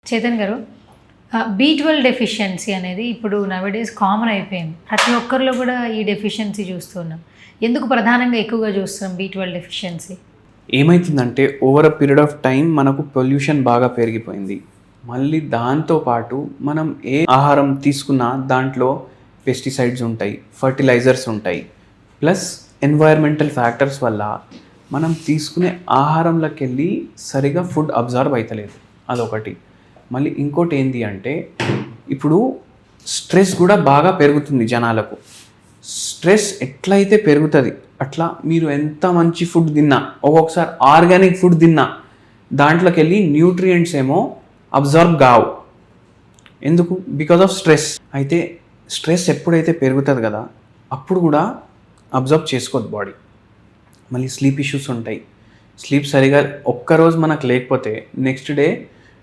చేతన్ గారు, B12 deficiency అనేది ఇప్పుడు నవడేస్ కామన్ అయిపోయింది. ప్రతి ఒక్కరిలో కూడా ఈ డెఫిషియన్సీ చూస్తున్నాం. ఎందుకు ప్రధానంగా ఎక్కువగా చూస్తున్నాం B12 డెఫిషియన్సీ? ఏమైతుందంటే over a period of time మనకు పొల్యూషన్ బాగా పెరిగిపోయింది. మళ్ళీ దాంతోపాటు మనం ఏ ఆహారం తీసుకున్నా దాంట్లో పెస్టిసైడ్స్ ఉంటాయి, ఫర్టిలైజర్స్ ఉంటాయి, ప్లస్ ఎన్వైర్మెంటల్ ఫ్యాక్టర్స్ వల్ల మనం తీసుకునే ఆహారంలోకి వెళ్ళి సరిగా ఫుడ్ అబ్జర్వ్ అవుతలేదు. అదొకటి. మళ్ళీ ఇంకోటి ఏంటి అంటే ఇప్పుడు స్ట్రెస్ కూడా బాగా పెరుగుతుంది జనాలకు. స్ట్రెస్ ఎట్లయితే పెరుగుతుంది అట్లా మీరు ఎంత మంచి ఫుడ్ తిన్నా, ఒక్కొక్కసారి ఆర్గానిక్ ఫుడ్ తిన్నా దాంట్లోకి వెళ్ళి న్యూట్రియంట్స్ ఏమో అబ్జర్వ్ కావు. ఎందుకు? Because of stress. అయితే స్ట్రెస్ ఎప్పుడైతే పెరుగుతుంది కదా అప్పుడు కూడా అబ్జర్వ్ చేసుకోదు బాడీ. మళ్ళీ స్లీప్ ఇష్యూస్ ఉంటాయి. స్లీప్ సరిగా ఒక్కరోజు మనకు లేకపోతే నెక్స్ట్ డే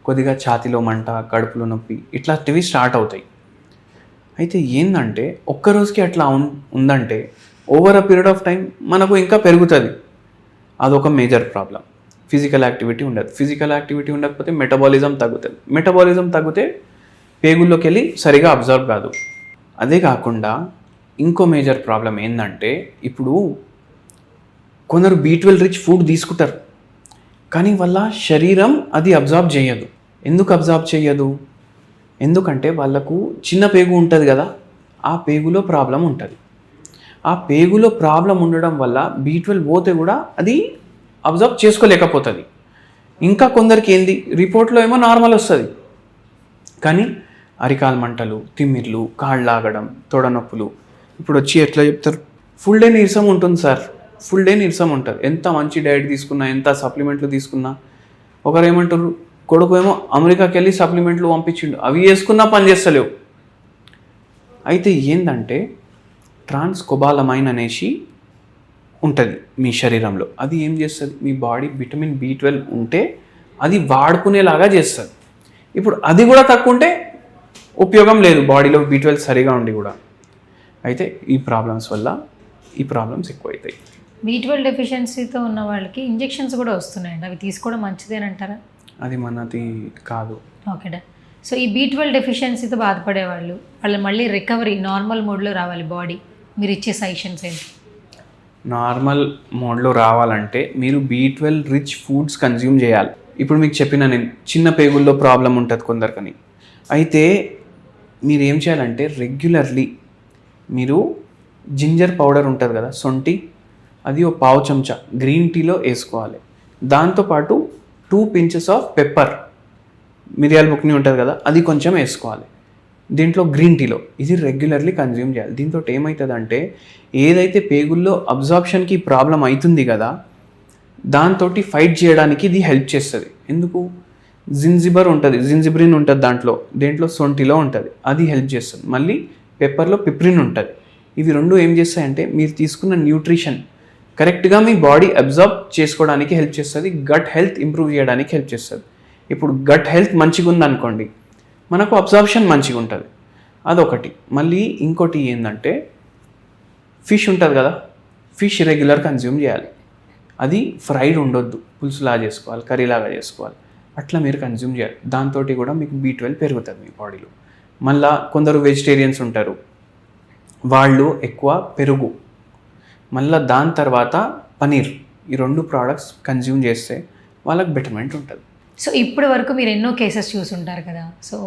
కొద్దిగా ఛాతీలో మంట, కడుపులో నొప్పి ఇట్లాంటివి స్టార్ట్ అవుతాయి. అయితే ఏంటంటే ఒక్కరోజుకి అట్లా ఉందంటే over a period of time మనకు ఇంకా పెరుగుతుంది. అదొక మేజర్ ప్రాబ్లం. ఫిజికల్ యాక్టివిటీ ఉండదు. ఫిజికల్ యాక్టివిటీ ఉండకపోతే మెటబాలిజం తగ్గుతుంది. మెటబాలిజం తగ్గితే పేగుల్లోకి వెళ్ళి సరిగా అబ్జర్వ్ కాదు. అదే కాకుండా ఇంకో మేజర్ ప్రాబ్లం ఏంటంటే ఇప్పుడు కొందరు B12 రిచ్ ఫుడ్ తీసుకుంటారు కానీ వాళ్ళ శరీరం అది అబ్జర్వ్ చేయదు. ఎందుకు అబ్జర్వ్ చేయదు? ఎందుకంటే వాళ్ళకు చిన్న పేగు ఉంటుంది కదా, ఆ పేగులో ప్రాబ్లం ఉంటుంది. ఆ పేగులో ప్రాబ్లం ఉండడం వల్ల B12 పోతే కూడా అది అబ్జర్వ్ చేసుకోలేకపోతుంది. ఇంకా కొందరికి ఏంది రిపోర్ట్లో ఏమో నార్మల్ వస్తుంది కానీ అరికాల మంటలు, తిమ్మిర్లు, కాళ్ళు లాగడం, తొడ నొప్పులు ఇప్పుడు వచ్చి ఎట్లా చెప్తారు? ఫుల్ డే నీరసం ఉంటుంది సార్, ఫుల్ డే నీరసం ఉంటుంది. ఎంత మంచి డైట్ తీసుకున్నా, ఎంత సప్లిమెంట్లు తీసుకున్నా. ఒకరు ఏమంటారు, కొడుకు ఏమో అమెరికాకి వెళ్ళి సప్లిమెంట్లు పంపించిండు, అవి వేసుకున్నా పని చేస్తలేవు. అయితే ఏంటంటే ట్రాన్స్కోబాలమైన్ అనేసి ఉంటుంది మీ శరీరంలో. అది ఏం చేస్తుంది? మీ బాడీ విటమిన్ B12 ఉంటే అది వాడుకునేలాగా చేస్తుంది. ఇప్పుడు అది కూడా తక్కువ ఉంటే ఉపయోగం లేదు బాడీలో B12 సరిగా ఉండి కూడా. అయితే ఈ ప్రాబ్లమ్స్ వల్ల ఈ ప్రాబ్లమ్స్ ఎక్కువైతాయి. B12 డెఫిషియన్సీతో ఉన్న వాళ్ళకి ఇంజెక్షన్స్ కూడా వస్తున్నాయండి. అవి తీసుకోవడం మంచిదేనంటారా? అది మనది కాదు. ఓకే డా. సో ఈ B12 డెఫిషియన్సీతో బాధపడే వాళ్ళు మళ్ళీ రికవరీ నార్మల్ మోడ్లో రావాలి బాడీ, మీరు ఇచ్చే సజెషన్స్ ఏంటి? నార్మల్ మోడ్లో రావాలంటే మీరు B12 రిచ్ ఫుడ్స్ కన్జ్యూమ్ చేయాలి. ఇప్పుడు మీకు చెప్పిన నేను చిన్న పేగుల్లో ప్రాబ్లం ఉంటుంది కొందరికని. అయితే మీరు ఏం చేయాలంటే రెగ్యులర్లీ మీరు జింజర్ పౌడర్ ఉంటుంది కదా, సొంటి, అది ఒక పావు చెంచా గ్రీన్ టీలో వేసుకోవాలి. దాంతోపాటు 2 pinches ఆఫ్ పెప్పర్, మిరియాల బుక్ని ఉంటుంది కదా, అది కొంచెం వేసుకోవాలి దీంట్లో గ్రీన్ టీలో. ఇది రెగ్యులర్లీ కన్జ్యూమ్ చేయాలి. దీంతో ఏమవుతుందంటే ఏదైతే పేగుల్లో అబ్జార్ప్షన్కి ప్రాబ్లం అవుతుంది కదా దాంతో ఫైట్ చేయడానికి ఇది హెల్ప్ చేస్తుంది. ఎందుకు? జింజిబ్రిన్ ఉంటుంది దేంట్లో సొంటిలో ఉంటుంది, అది హెల్ప్ చేస్తుంది. మళ్ళీ పెప్పర్లో పిప్రిన్ ఉంటుంది. ఇవి రెండు ఏం చేస్తాయంటే మీరు తీసుకున్న న్యూట్రిషన్ కరెక్ట్గా మీ బాడీ అబ్జర్వ్ చేసుకోవడానికి హెల్ప్ చేస్తుంది. గట్ హెల్త్ ఇంప్రూవ్ చేయడానికి హెల్ప్ చేస్తుంది. ఇప్పుడు గట్ హెల్త్ మంచిగా ఉందనుకోండి మనకు అబ్జార్ప్షన్ మంచిగా ఉంటుంది. అదొకటి. మళ్ళీ ఇంకోటి ఏంటంటే ఫిష్ ఉంటుంది కదా, ఫిష్ రెగ్యులర్ కన్జ్యూమ్ చేయాలి. అది ఫ్రైడ్ ఉండొద్దు, పులుసులాగా చేసుకోవాలి, కర్రీలాగా చేసుకోవాలి. అట్లా మీరు కన్జ్యూమ్ చేయాలి. దాంతో కూడా మీకు B12 పెరుగుతుంది మీ బాడీలో. మళ్ళీ కొందరు వెజిటేరియన్స్ ఉంటారు, వాళ్ళు ఎక్కువ పెరుగు, మళ్ళీ దాని తర్వాత పనీర్, ఈ 2 ప్రోడక్ట్స్ కన్జ్యూమ్ చేస్తే వాళ్ళకి బెటర్మెంట్ ఉంటుంది. సో ఇప్పటి వరకు మీరు ఎన్నో కేసెస్ చూసుంటారు కదా, సో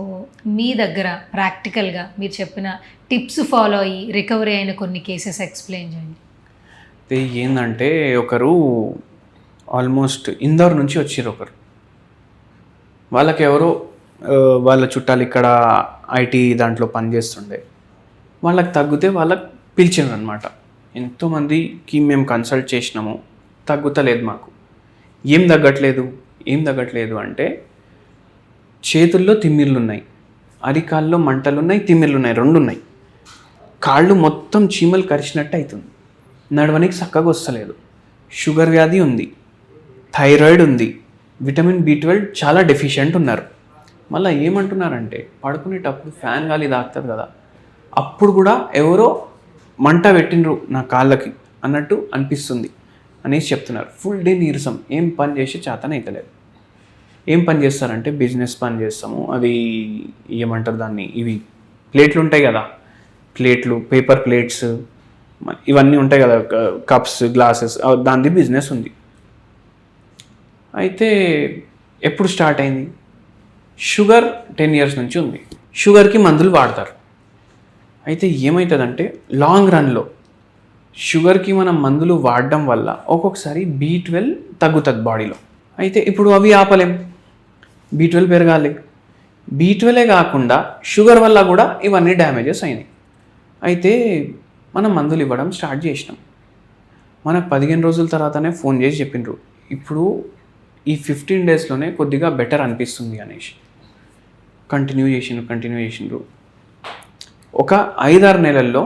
మీ దగ్గర ప్రాక్టికల్గా మీరు చెప్పిన టిప్స్ ఫాలో అయ్యి రికవరీ అయిన కొన్ని కేసెస్ ఎక్స్ప్లెయిన్ చేయండి. అయితే ఏంటంటే ఒకరు ఆల్మోస్ట్ ఇందోర్ నుంచి వచ్చారు. వాళ్ళకి ఎవరో వాళ్ళ చుట్టాలు ఇక్కడ IT దాంట్లో పనిచేస్తుండే, వాళ్ళకి తగ్గితే వాళ్ళకి పిలిచారు అనమాట. ఎంతోమందికి మేము కన్సల్ట్ చేసినాము, తగ్గుతలేదు మాకు. ఏం తగ్గట్లేదు అంటే చేతుల్లో తిమ్మిర్లు ఉన్నాయి, అరికాల్లో మంటలు ఉన్నాయి, తిమ్మిర్లు ఉన్నాయి, 2 ఉన్నాయి. కాళ్ళు మొత్తం చీమలు కరిచినట్టు అవుతుంది, నడవనికి చక్కగా వస్తలేదు, షుగర్ వ్యాధి ఉంది, థైరాయిడ్ ఉంది, విటమిన్ B12 చాలా డెఫిషియెంట్ ఉన్నారు. మళ్ళీ ఏమంటున్నారంటే పడుకునేటప్పుడు ఫ్యాన్ గాలి తాకుతుంది కదా, అప్పుడు కూడా ఎవరో మంట పెట్టినరు నా కాళ్ళకి అన్నట్టు అనిపిస్తుంది అనేసి చెప్తున్నారు. ఫుల్ డే నీరసం, ఏం పని చేసి చేతనైతలేదు. ఏం పని చేస్తారంటే బిజినెస్ పని చేస్తాము. అవి ఏమంటారు దాన్ని, ఇవి ప్లేట్లు ఉంటాయి కదా, ప్లేట్లు, పేపర్ ప్లేట్స్, ఇవన్నీ ఉంటాయి కదా, కప్స్, గ్లాసెస్, దానిది బిజినెస్ ఉంది. అయితే ఎప్పుడు స్టార్ట్ అయింది? షుగర్ 10 years నుంచి ఉంది. షుగర్కి మందులు వాడతారు. అయితే ఏమవుతుందంటే లాంగ్ రన్లో షుగర్కి మనం మందులు వాడడం వల్ల ఒక్కొక్కసారి B12 తగ్గుతుంది బాడీలో. అయితే ఇప్పుడు అవి ఆపలేం, B12 పెరగాలి. B12 కాకుండా షుగర్ వల్ల కూడా ఇవన్నీ డ్యామేజెస్ అయినాయి. అయితే మనం మందులు ఇవ్వడం స్టార్ట్ చేసినాం. మనకు 15 రోజుల తర్వాతనే ఫోన్ చేసి చెప్పిండ్రు, ఇప్పుడు ఈ 15 daysలోనే కొద్దిగా బెటర్ అనిపిస్తుంది అనేసి. కంటిన్యూ చేసిండ్రు. ఒక 5-6 నెలల్లో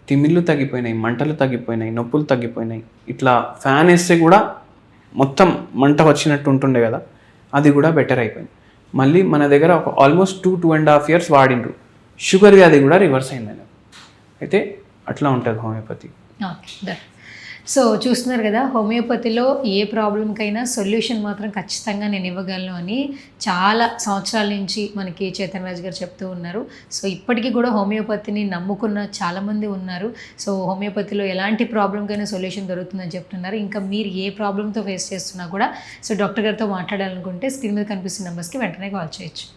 తిమ్మిళ్ళు తగ్గిపోయినాయి, మంటలు తగ్గిపోయినాయి, నొప్పులు తగ్గిపోయినాయి. ఇట్లా ఫ్యాన్ వేస్తే కూడా మొత్తం మంట వచ్చినట్టు ఉంటుండే కదా, అది కూడా బెటర్ అయిపోయింది. మళ్ళీ మన దగ్గర ఒక ఆల్మోస్ట్ 2.5 years వాడిండ్రు. షుగర్ వ్యాధి కూడా రివర్స్ అయింది. అయితే అట్లా ఉంటుంది హోమియోపతి. ఓకే, సో చూస్తున్నారు కదా, హోమియోపతిలో ఏ ప్రాబ్లంకైనా సొల్యూషన్ మాత్రం ఖచ్చితంగా నేను ఇవ్వగలను అని చాలా సంవత్సరాల నుంచి మనకి చైతన్య రాజు గారు చెప్తూ ఉన్నారు. సో ఇప్పటికీ కూడా హోమియోపతిని నమ్ముకున్న చాలామంది ఉన్నారు. సో హోమియోపతిలో ఎలాంటి ప్రాబ్లంకైనా సొల్యూషన్ దొరుకుతుందని చెప్తున్నారు. ఇంకా మీరు ఏ ప్రాబ్లంతో ఫేస్ చేస్తున్నా కూడా సో డాక్టర్ గారితో మాట్లాడాలనుకుంటే స్క్రీన్ మీద కనిపిస్తున్న నెంబర్స్కి వెంటనే కాల్ చేయొచ్చు.